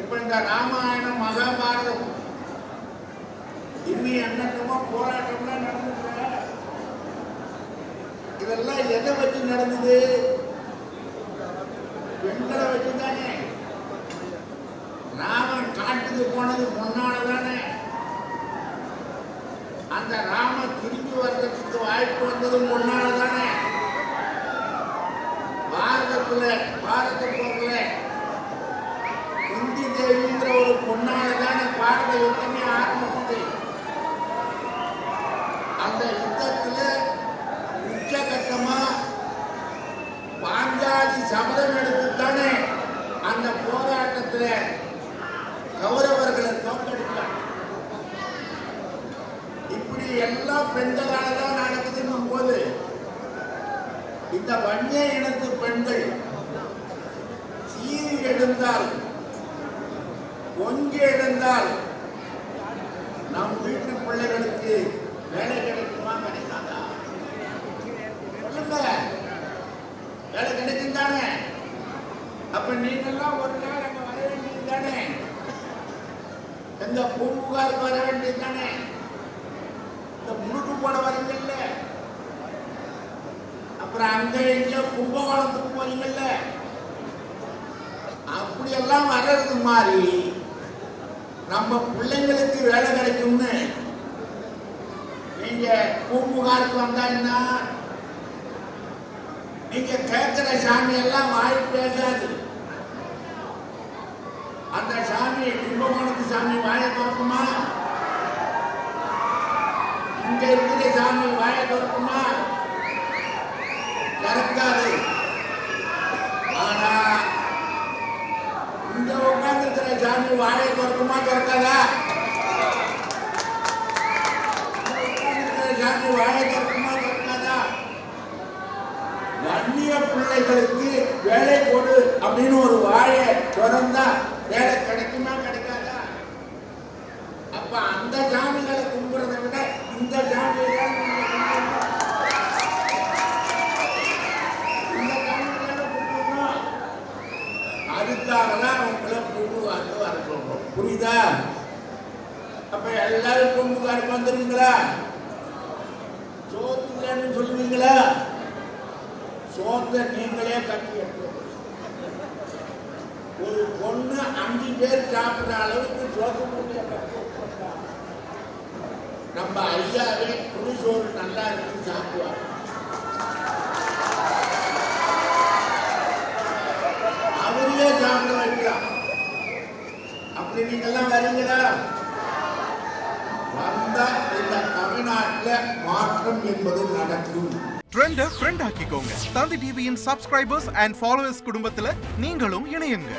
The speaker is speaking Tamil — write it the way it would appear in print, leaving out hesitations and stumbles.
இப்ப இந்த ராமாயணம் மகாபாரதம் இன்னும் என்னென்னமோ போராட்டம்லாம் நடந்துச்சு. இதெல்லாம் எதை வச்சு நடந்தது? பெண்களை வச்சுதானே. ராமன் காட்டுக்கு போனது முன்னாலதானே. அந்த ராம திரும்பி வர்றதுக்கு வாய்ப்பு வந்தது முன்னாலதானே. பாரத போர்ல குந்தி தேவின்ற ஒரு பொண்ணாலதானே பாரத யுத்தமே ஆரம்பிச்சது. அந்த யுத்தத்துல உச்சகட்டமா பாஞ்சாலி சபதம் எடுத்துத்தானே அந்த போராட்டத்துல கௌரவர்களை தோற்கடித்தார். இப்படி எல்லா பெண்களால தான் நடக்குதுன்னும் போது இந்த வன்னிய இனத்து பெண்கள் சீறி எழுந்தால் ஒங்கி எழுந்தால் நம் வீட்டு பிள்ளைகளுக்கு வேலை கிடைக்குமா கிடைக்காதா? சொல்லுங்க, வேலை கிடைக்கும் தானே? அப்ப நீங்கெல்லாம் ஒரு நாள் அங்க வர வேண்டியது தானே? எந்த பூம்புகாருக்கு வர வேண்டியது தானே? இந்த முழுக்கு போட வரீங்கல்ல, அப்புறம் அங்க இங்க கும்பகோணத்துக்கு போறீங்கல்ல, அப்படியெல்லாம் வர்றது மாதிரி நம்ம பிள்ளைங்களுக்கு வேலை கிடைக்கும்னு நீங்க பூம்புகாருக்கு வந்தாங்கன்னா நீங்க கேட்கிற சாமி எல்லாம் வாய் பேசாது. அந்த சாமி கும்பகோணத்து சாமி வாயை திறக்குமா? இங்க இருக்கிற சாமி வாயை திறக்குமா? திறக்காது. ஆனா இங்க உட்கார்ந்து இருக்கிற சாமி வாயை திறக்குமா? திறக்காதா? சாமி வாயை திறக்குமா? திறக்காதா? வன்னிய பிள்ளைகளுக்கு வேலை கொடு அப்படின்னு ஒரு வாயை திறந்தா வேலை கிடைக்குமா? கிடைக்காதா? அப்ப அந்த சாமிகளை கும்பிடுறதை விட இந்த சாமியை அதுக்காகதான் உங்களை பூம்புகாருக்கு வர சொல்றோம். புரியுதா? அப்ப எல்லாரும் பூம்புகாருக்கு வந்துருவீங்களா? சோத்து இல்லைன்னு சொல்லுவீங்களா? சோத்தை நீங்களே கட்டி எடுத்து ஒரு பொண்ணு 5 பேர் சாப்பிடுற அளவுக்கு சோத்து மூட்டையை கட்டி வச்சிருக்கா. நம்ம ஐயாவே புளிசோறு நல்லா இருக்கு சாப்பிடுவாங்க. அவரையே சாப்பிட வைக்கலாம். அப்படி நீங்கெல்லாம் வரீங்களா? வந்தா இந்த தமிழ்நாட்டில் மாற்றம் என்பது நடக்கும். ட்ரெண்ட ஃப்ரெண்ட் ஆக்கிக்கோங்க. தந்தி டிவியின் சப்ஸ்கிரைபர்ஸ் அண்ட் ஃபாலோவர்ஸ் குடும்பத்துல நீங்களும் இணையுங்க.